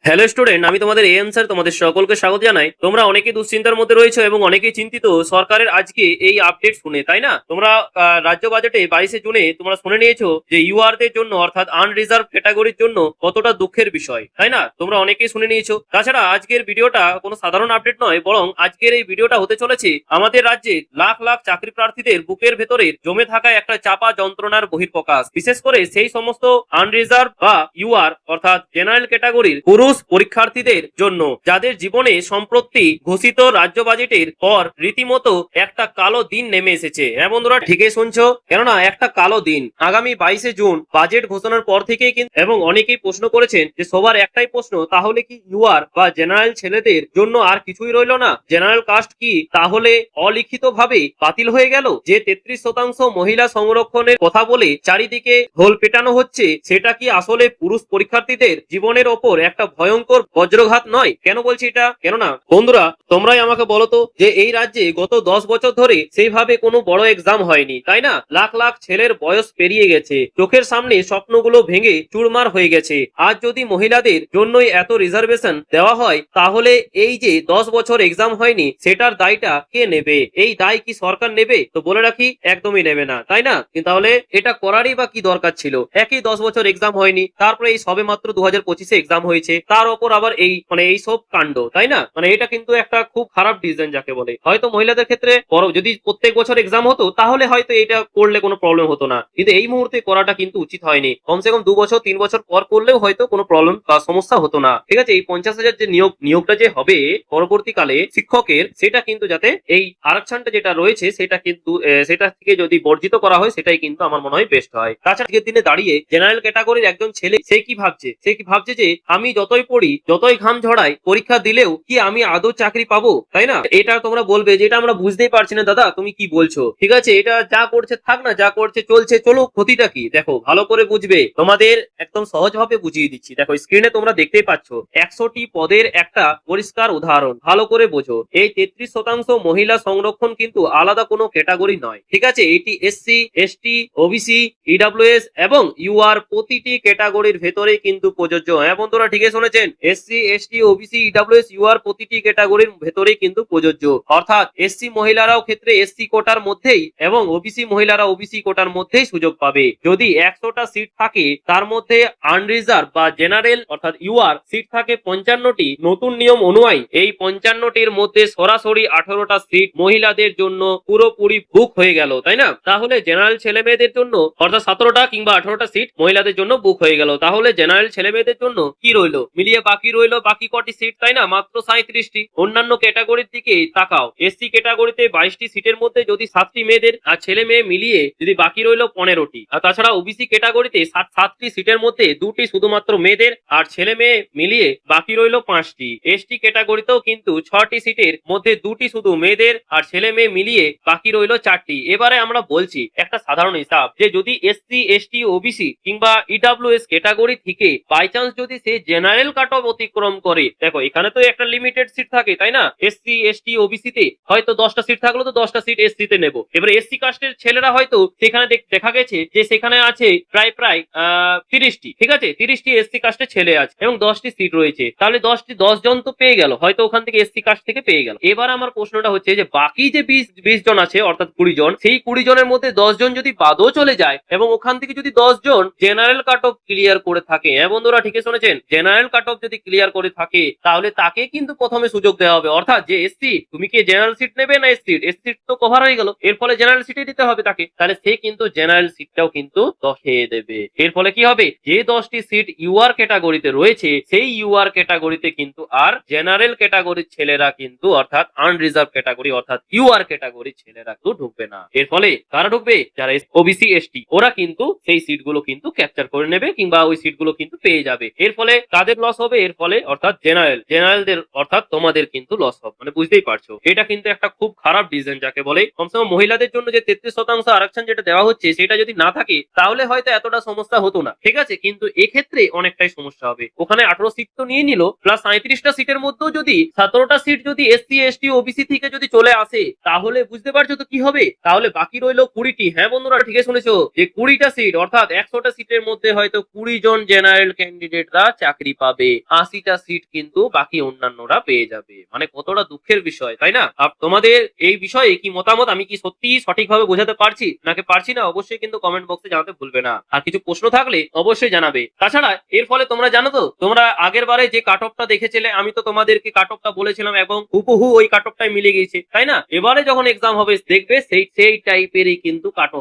Hello student, আমি তোমাদের sir তোমাদের সকলকে স্বাগত জানাই। তোমরা অনেকেই দুশ্চিন্তার মধ্যে রয়েছো এবং অনেকেই চিন্তিত সরকারের আজকে এই আপডেট শুনে, তাই না? তোমরা রাজ্য বাজেটে 22শে জুনে তোমরা শুনে নিয়েছো যে ইউআর দের জন্য অর্থাৎ আনরিজার্ভ ক্যাটাগরির জন্য কতটা দুঃখের বিষয়, তাই না? তোমরা অনেকেই শুনে নিয়েছো। তাছাড়া আজকের ভিডিওটা কোনো সাধারণ আপডেট নয়, বরং আজকের এই ভিডিওটা হতে চলেছে আমাদের রাজ্যে লাখ লাখ চাকরি প্রার্থীদের বুকের ভেতরে জমে থাকা একটা চাপা যন্ত্রণার বহিঃপ্রকাশ। বিশেষ করে সেই সমস্ত আনরিজার্ভ বা ইউআর অর্থাৎ জেনারেল ক্যাটাগরির পুরুষ পরীক্ষার্থীদের জন্য যাদের জীবনে সম্প্রতি ঘোষিত রাজ্য বাজেটের পর রীতিমতো একটা কালো দিন নেমে এসেছে। হ্যাঁ বন্ধুরা, ঠিকই শুনছো, কেননা একটা কালো দিন আগামী 22শে জুন বাজেট ঘোষণার পর থেকেই কিন্তু, এবং অনেকেই প্রশ্ন করেছেন যে সবার একটাই প্রশ্ন, তাহলে কি ইউআর বা জেনারেল ছেলেদের জন্য আর কিছুই রইল না? জেনারেল কাস্ট কি তাহলে অলিখিত ভাবে বাতিল হয়ে গেল? যে 33% মহিলা সংরক্ষণের কথা বলে চারিদিকে ঢোল পেটানো হচ্ছে, সেটা কি আসলে পুরুষ পরীক্ষার্থীদের জীবনের ওপর একটা ভয়ঙ্কর বজ্রঘাত নয়? কেন বলছি এটা? কেননা বন্ধুরা, তোমরাই আমাকে বলো তো যে এই রাজ্যে গত 10 বছর ধরে সেইভাবে কোনো বড় এক্সাম হয়নি, তাই না? লাখ লাখ ছেলের বয়স পেরিয়ে গেছে, চোখের সামনে স্বপ্নগুলো ভেঙে চুরমার হয়ে গেছে। আজ যদি মহিলাদের জন্যই এত রিজার্ভেশন দেওয়া হয়, তাহলে এই যে 10 বছর এক্সাম হয়নি সেটার দায়টা কে নেবে? এই দায় কি সরকার নেবে? তো বলে রাখি, একদমই নেবে না, তাই না? তাহলে এটা করারই বা কি দরকার ছিল? একই 10 বছর এক্সাম হয়নি, তারপরে এই সবে মাত্র 2025-এ এক্সাম হয়েছে, তার ওপর আবার এই এই সব কাণ্ড, তাই না? এটা কিন্তু একটা খুব খারাপ ডিসিশন যাকে বলে। হয়তো মহিলাদের ক্ষেত্রে যদি প্রত্যেক বছর এক্সাম হতো তাহলে হয়তো এটা করলে কোনো প্রবলেম হতো না, কিন্তু এই মুহূর্তে করাটা কিন্তু উচিত হয়নি। কমসে কম 2 বছর 3 বছর পর করলেও হয়তো কোনো প্রবলেম বা সমস্যা হতো না। ঠিক আছে, এই 50,000 যে নিয়োগটা যে হবে পরবর্তীকালে শিক্ষকের, সেটা কিন্তু যাতে এই আরক্ষণটা যেটা রয়েছে সেটা কিন্তু সেটা থেকে যদি বর্জিত করা হয়, সেটাই কিন্তু আমার মনে হয় বেস্ট হয়। তাছাড়া আজকের দিনে দাঁড়িয়ে জেনারেল ক্যাটাগরির একজন ছেলে সে কি ভাবছে যে আমি যতই পড়ি, যতই ঘাম ঝড়াই, পরীক্ষা দিলেও কি আমি আদৌ চাকরি পাবো, তাই না? এটা তোমরা বলবে যে এটা আমরা বুঝতেই পারছি না দাদা, তুমি কি বলছো? ঠিক আছে, এটা যা করছে থাক না, যা করছে চলছে, চলো, ক্ষতিটা কি? দেখো, ভালো করে বুঝবে, তোমাদের একদম সহজ ভাবে বুঝিয়ে দিচ্ছি। দেখো, স্ক্রিনে তোমরা দেখতেই পাচ্ছ 100টি পদের একটা পরিষ্কার উদাহরণ। ভালো করে বোঝো, এই 33% মহিলা সংরক্ষণ কিন্তু আলাদা কোনো ক্যাটাগরি নয়। ঠিক আছে, এটি এসসি, এসটি, ওবিসি, ইডব্লিউএস এবং ইউআর প্রতিটি ক্যাটাগরির ভেতরে কিন্তু প্রযোজ্য। হ্যাঁ বন্ধুরা, ঠিকই শুনেছেন, SC, ST, OBC, EWS, UR প্রতিটি ক্যাটাগরির ভেতরে কিন্তু প্রযোজ্য। অর্থাৎ এসসি মহিলারাও ক্ষেত্রে এসসি কোটার মধ্যেই এবং ওবিসি মহিলারা ওবিসি কোটার মধ্যেই সুযোগ পাবে। যদি 100টা সিট থাকে, তার মধ্যে আনরিজার্ভ বা জেনারেল অর্থাৎ ইউআর সিট থাকে 55টি, নতুন নিয়ম অনুযায়ী এই 55টির মধ্যে সরাসরি 18টা সিট মহিলাদের জন্য পুরোপুরি বুক হয়ে গেল, তাই না? তাহলে জেনারেল ছেলে মেয়েদের জন্য অর্থাৎ 17টা কিংবা 18টা সিট মহিলাদের জন্য বুক হয়ে গেল। তাহলে জেনারেল ছেলে মেয়েদের জন্য কি রইলো? মিলিয়ে বাকি রইলো বাকি কটি সিট, তাই না? মাত্র 37টি। অন্যান্য ক্যাটাগরির দিকে তাকাও, এসসি ক্যাটাগরিতে 22টি সিটের মধ্যে যদি 7টি মেয়েদের আর ছেলে মেয়ে মিলিয়ে যদি বাকি রইলো 15টি। আর তাছাড়া ওবিসি ক্যাটাগরিতে 7টি সিটের মধ্যে 2টি শুধুমাত্র মেয়েদের আর ছেলে মেয়ে মিলিয়ে বাকি রইলো 5টি। এসটি ক্যাটাগরিতেও কিন্তু 6টি সিটের মধ্যে 2টি শুধু মেয়েদের আর ছেলে মেয়ে মিলিয়ে বাকি রইলো 4টি। এবারে আমরা বলছি একটা সাধারণ হিসাব, যে যদি এসসি, এসটি, ওবিসি কিংবা ইডব্লিউএস ক্যাটাগরি থেকে বাই চান্স যদি সে জেনারেল কাট অফ অতিক্রম করে, দেখো এখানে তো একটা লিমিটেড সিট থাকে, তাই না? এসসি, এসটি, ওবিসি তে হয়তো 10টা সিট থাকলো, তো 10টা সিট এসসি তে নেব। এবার এসসি কাস্টের ছেলেরা হয়তো সেখানে দেখা গেছে যে সেখানে আছে প্রায় 30টি। ঠিক আছে, 30টি এসসি কাস্টের ছেলে আছে এবং 10টি সিট রয়েছে, তাহলে 10 জন তো পেয়ে গেল, হয়তো ওখান থেকে এসসি কাস্ট থেকে পেয়ে গেল। এবার আমার প্রশ্নটা হচ্ছে যে বাকি যে 20 জন আছে অর্থাৎ 20 জন, সেই 20 জনের মধ্যে 10 জন যদি বাদও চলে যায় এবং ওখান থেকে যদি 10 জন জেনারেল কাট অফ ক্লিয়ার করে থাকে, হ্যাঁ বন্ধুরা ঠিকই শুনেছেন, জেনারেল কাট অফ যদি ক্লিয়ার করে থাকে, তাহলে তাকে কিন্তু প্রথমে সুযোগ দেওয়া হবে। অর্থাৎ যে এসসি, তুমি কি জেনারেল সিট নেবে না এসসি? এসসি তো কভার হয়ে গেল, এর ফলে জেনারেল সিটে দিতে হবে তাকে, তাহলে সে কিন্তু জেনারেল সিটটাও কিন্তু খেয়ে দেবে। এর ফলে কি হবে, যে 10টি সিট ইউআর ক্যাটাগরিতে রয়েছে, সেই ইউআর ক্যাটাগরিতে কিন্তু আর জেনারেল ক্যাটাগরির ছেলেরা কিন্তু অর্থাৎ আনরিজার্ভ ক্যাটাগরি অর্থাৎ ইউআর ক্যাটাগরির ছেলেরা তো ঢুকবে না। এর ফলে কারা ঢুকবে? যারা ওবিসি, এসটি, ওরা কিন্তু সেই সিটগুলো কিন্তু ক্যাপচার করে নেবে কিংবা ওই সিটগুলো কিন্তু পেয়ে যাবে। এর ফলে কাদের লস হবে? এর ফলে অর্থাৎ জেনারেলদের অর্থাৎ তোমাদের কিন্তু লস হবে। বুঝতেই পারছো, এটা কিন্তু একটা খুব খারাপ ডিসিশন যাকে বলে। কমসে কম মহিলাদের জন্য যে 33% আরক্ষণ যেটা দেওয়া হচ্ছে, সেটা যদি না থাকে তাহলে হয়তো এতটা সমস্যা হতো না। ঠিক আছে, কিন্তু এক্ষেত্রে অনেকটাই সমস্যা হবে। ওখানে 18 সিট তো নিয়ে নিল, প্লাস 37টা সিটের মধ্যেও যদি 17টা সিট যদি এসসি, এসটি, ওবিসি থেকে যদি চলে আসে, তাহলে বুঝতে পারছো তো কি হবে? তাহলে বাকি রইলো 20টি। হ্যাঁ বন্ধুরা, ঠিকই শুনেছো, যে 20টা সিট অর্থাৎ 100টা সিটের মধ্যে হয়তো 20 জন জেনারেল ক্যান্ডিডেটরা চাকরি পাবে। পাবে, 80টা সিট কিন্তু বাকি অন্যান্যরা পেয়ে যাবে। মানে কতটা দুঃখের বিষয়, তাই না? তোমাদের এই বিষয়ে কি মতামত? আমি কি সত্যি সঠিকভাবে বোঝাতে পারছি নাকি পারছি না? অবশ্যই কিন্তু কমেন্ট বক্সে জানাতে ভুলবে না। আর কিছু প্রশ্ন থাকলে অবশ্যই জানাবে। তাছাড়া এর ফলে তোমরা জানো তো, তোমরা আগের বারে যে কাট অফটা দেখেছিলে, আমি তো তোমাদেরকে কাট অফটা বলেছিলাম এবং হুবহু ওই কাট অফটাই মিলে গিয়েছে, তাই না? এবারে যখন এক্সাম হবে দেখবে সেই টাইপেরই কিন্তু কাট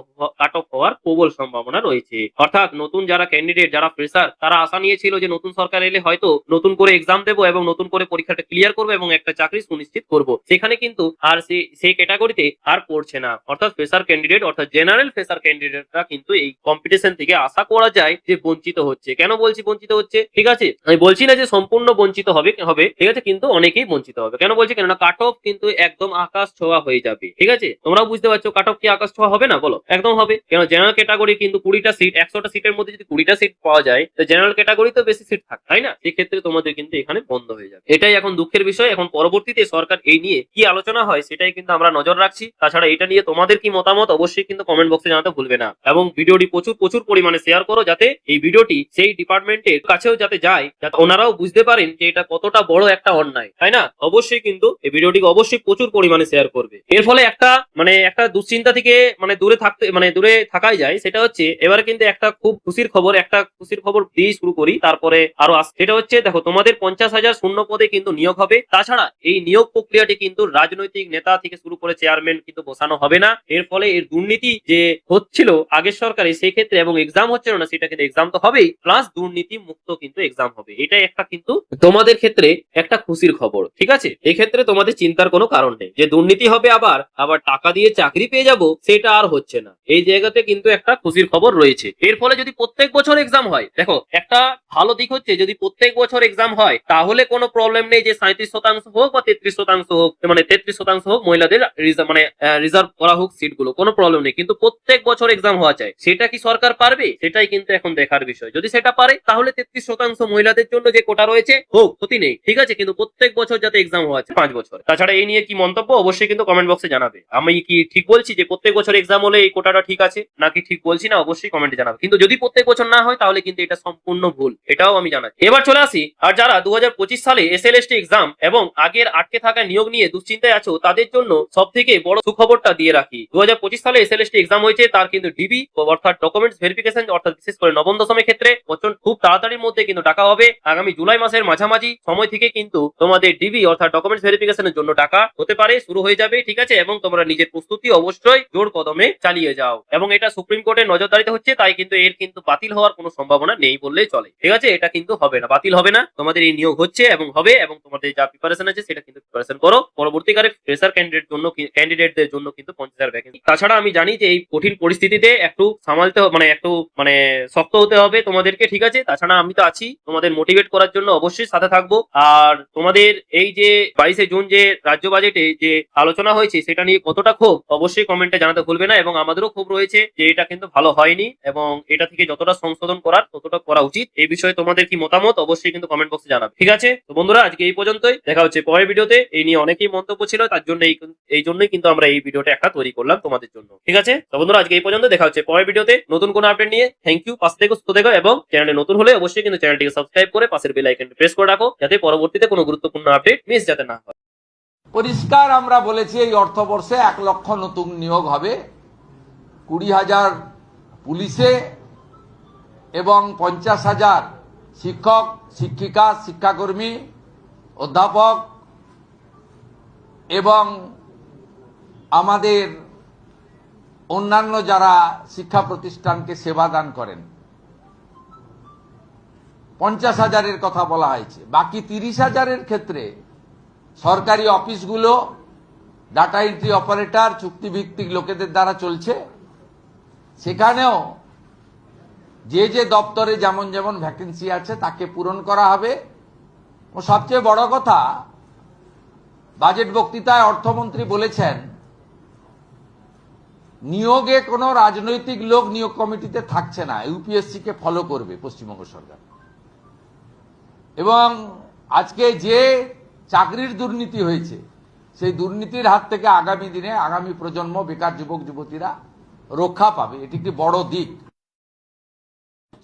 অফ হওয়ার প্রবল সম্ভাবনা রয়েছে। অর্থাৎ নতুন যারা ক্যান্ডিডেট, যারা ফ্রেশার, তারা আশা নিয়েছিল যে নতুন সরকার এলে হয়তো নতুন করে এক্সাম দেবো এবং নতুন করে পরীক্ষাটা ক্লিয়ার করবো এবং একটা চাকরি সুনিশ্চিত করব। সেখানে কিন্তু আর সেই ক্যাটাগরিতে আর পড়ছে না। অর্থাৎ ফ্রেশার ক্যান্ডিডেট, অর্থাৎ জেনারেল ফ্রেশার ক্যান্ডিডেটরা কিন্তু এই কম্পিটিশন থেকে আশা করা যায় যে বঞ্চিত হচ্ছে। কেন বলছি বঞ্চিত হচ্ছে? ঠিক আছে, আমি বলছি না যে সম্পূর্ণ বঞ্চিত হবে, ঠিক আছে, কিন্তু অনেকেই বঞ্চিত হবে। কেন বলছি? কেননা কাট অফ কিন্তু একদম আকাশ ছোঁয়া হয়ে যাবে। ঠিক আছে, তোমরাও বুঝতে পারছো কাট অফ কি আকাশ ছোঁয়া হবে না? বলো, একদম হবে। কেন জেনারেল ক্যাটাগরি কিন্তু 20টা সিট, 100টা সিটের মধ্যে যদি 20টা সিট পাওয়া যায়, তো জেনারেল ক্যাটাগরি তো বেশি সিট থাকে, তাই না? সেক্ষেত্রে তোমাদের কিন্তু এখানে বন্ধ হয়ে যাবে। এটাই এখন দুঃখের বিষয়। এখন পরবর্তীতে সরকার এই নিয়ে কি আলোচনা হয় সেটাই কিন্তু আমরা নজর রাখছি। তাছাড়া এটা নিয়ে তোমাদের কি মতামত অবশ্যই কিন্তু কমেন্ট বক্সে জানাতে ভুলবে না এবং ভিডিওটি প্রচুর পরিমাণে শেয়ার করো, যাতে এই ভিডিওটি সেই ডিপার্টমেন্টের কাছেও যাতে যায়, যাতে ওনারাও বুঝতে পারেন যে এটা কতটা বড় একটা অন্যায়, তাই না? অবশ্যই কিন্তু এই ভিডিওটিকে অবশ্যই প্রচুর পরিমাণে শেয়ার করবে। এর ফলে একটা দুশ্চিন্তা থেকে দূরে থাকাই যায়। সেটা হচ্ছে এবারে কিন্তু একটা খুব খুশির খবর দিয়ে শুরু করি, তারপরে আরো সেটা হচ্ছে দেখো, তোমাদের 50,000 শূন্য পদে কিন্তু নিয়োগ হবে। তাছাড়া এই নিয়োগ প্রক্রিয়াটি কিন্তু রাজনৈতিক নেতা থেকে শুরু করে চেয়ারম্যান কিন্তু বসানো হবে না। এর ফলে এর দুর্নীতি যে হচ্ছিল আগের সরকারে, সেই ক্ষেত্রে এবং এক্সাম হচ্ছিল না, সেটা কিন্তু এক্সাম তো হবেই, প্লাস দুর্নীতি মুক্ত কিন্তু এক্সাম হবে। এটাই একটা কিন্তু তোমাদের ক্ষেত্রে একটা খুশির খবর। ঠিক আছে, এক্ষেত্রে তোমাদের চিন্তার কোনো কারণ নেই যে দুর্নীতি হবে, আবার টাকা দিয়ে চাকরি পেয়ে যাব, সেটা আর হচ্ছে না। এই জায়গাতে কিন্তু একটা খুশির খবর রয়েছে। এর ফলে যদি প্রত্যেক বছর এক্সাম হয়, দেখো একটা ভালো দিক হচ্ছে যদি প্রত্যেক বছর এক্সাম হয় তাহলে কোনো প্রবলেম নেই যে 37% হোক বা 33% হোক, মানে 33% হোক মহিলাদের রিজার্ভ করা হোক সিটগুলো, কোনো প্রবলেম নেই। কিন্তু প্রত্যেক বছর এক্সাম হওয়া চাই, সেটা কি সরকার পারবে? সেটাই কিন্তু এখন দেখার বিষয়। যদি সেটা পারে তাহলে 33% মহিলাদের জন্য যে কোটা রয়েছে হোক, ক্ষতি নেই। ঠিক আছে, কিন্তু প্রত্যেক বছর যাতে এক্সাম হওয়া চাই 5 বছর। তাছাড়া এই নিয়ে কি মন্তব্য অবশ্যই কিন্তু কমেন্ট বক্সে জানাবে। আমি কি ঠিক বলছি যে প্রত্যেক বছর এক্সাম হলে এই কোটাটা ঠিক আছে, নাকি ঠিক বলছি না অবশ্যই কমেন্টে জানাবে। কিন্তু যদি প্রত্যেক বছর না হয় তাহলে কিন্তু এটা সম্পূর্ণ ভুল, এটাও আমি জানাই। এবার চলে আসি, আর যারা 2025 সালে SLST এক্সাম এবং আগের আটকে থাকা নিয়োগ নিয়ে দুশ্চিন্তায় আছো, তাদের জন্য সব থেকে বড় সুখবরটা দিয়ে রাখি। 2025 সালে SLST এক্সাম হয়েছে, তার কিন্তু ডিবি অর্থাৎ ডকুমেন্টস ভেরিফিকেশন, অর্থাৎ বিশেষ করে নবম দশমের ক্ষেত্রে খুব তাড়াতাড়ির মধ্যে কিন্তু ডাকা হবে। আগামী জুলাই মাসের মাঝামাঝি সময় থেকে কিন্তু তোমাদের ডিবি অর্থাৎ ডকুমেন্টস ভেরিফিকেশনের জন্য ডাকা হতে পারে, শুরু হয়ে যাবে। ঠিক আছে, এবং তোমরা নিজের প্রস্তুতি অবশ্যই জোর কদমে চালিয়ে যাও। এবং এটা সুপ্রিম কোর্টের নজরদারিতে হচ্ছে, তাই কিন্তু এর কিন্তু বাতিল হওয়ার কোনো সম্ভাবনা নেই বললেই চলে। ঠিক আছে, এটা কিন্তু হবে না, বাতিল হবে না। তোমাদের এই নিয়োগ হচ্ছে এবং হবে, এবং তোমাদের যা প্রিপারেশন আছে সেটা কিন্তু প্রিপারেশন করো। পরবর্তীকালে ফ্রেশার ক্যান্ডিডেটদের জন্য কিন্তু 50,000 ভ্যাকেন্সি। তাছাড়া আমি জানি যে এই কঠিন পরিস্থিতিতে একটু সামালতে একটু শক্ত হতে হবে তোমাদেরকে। ঠিক আছে, তাছাড়া আমি তো আছি তোমাদের মোটিভেট করার জন্য, অবশ্যই সাথে থাকবো। আর তোমাদের এই যে 22শে জুন যে রাজ্য বাজেটে যে আলোচনা হয়েছে সেটা নিয়ে কতটা ক্ষোভ অবশ্যই কমেন্টে জানাতে ভুলবে না। এবং আমাদেরও ক্ষোভ রয়েছে যে এটা কিন্তু ভালো হয়নি এবং এটা থেকে যতটা সংশোধন করার ততটা করা উচিত। এই বিষয়ে তোমাদের কি মতামত অবশ্যই কিন্তু কমেন্ট বক্সে জানাবে। ঠিক আছে, তো বন্ধুরা আজকে এই পর্যন্তই, দেখা হচ্ছে পরের ভিডিওতে। এই নিয়ে অনেকেই মন্তব্য ছিল, তার জন্য এই জন্যই কিন্তু আমরা এই ভিডিওটা একটা তৈরি করলাম তোমাদের জন্য। ঠিক আছে, তো বন্ধুরা আজকে এই পর্যন্ত, দেখা হচ্ছে পরের ভিডিওতে নতুন কোনো আপডেট নিয়ে। থ্যাংক ইউ, পাশে থেকে সুস্থ থেকো এবং চ্যানেলে নতুন হলে অবশ্যই কিন্তু চ্যানেলটিকে সাবস্ক্রাইব করে পাশের বেল আইকনটি প্রেস করে রাখো, যাতে পরবর্তীতে কোনো গুরুত্বপূর্ণ আপডেট মিস যাতে না হয়। পরিষ্কার আমরা বলেছি এই অর্থবর্ষে 1 লক্ষ নতুন নিয়োগ হবে, 20,000 পুলিশে এবং 50,000 শিক্ষক, শিক্ষিকা, শিক্ষাকর্মী, অধ্যাপক এবং আমাদের অন্যান্য যারা শিক্ষা প্রতিষ্ঠানকে সেবা দান করেন, 50,000-এর কথা বলা হয়েছে। বাকি 30,000-এর ক্ষেত্রে সরকারি অফিসগুলো ডাটা এন্ট্রি অপারেটর, চুক্তিভিত্তিক লোকেদের দ্বারা চলছে। সেখানেও যে যে দপ্তরে যেমন যেমন ভ্যাকেন্সি আছে তাকে পূরণ করা হবে। ও সবচেয়ে বড় কথা, বাজেট বক্তৃতায় অর্থমন্ত্রী বলেছেন নিয়োগে কোনো রাজনৈতিক লোক নিয়োগ কমিটিতে থাকছে না, ইউপিএসসি কে ফলো করবে পশ্চিমবঙ্গ সরকার। এবং আজকে যে চাকরির দুর্নীতি হয়েছে, সেই দুর্নীতির হাত থেকে আগামী দিনে আগামী প্রজন্ম, বেকার যুবক যুবতীরা রক্ষা পাবে। এটি একটি বড় দিক।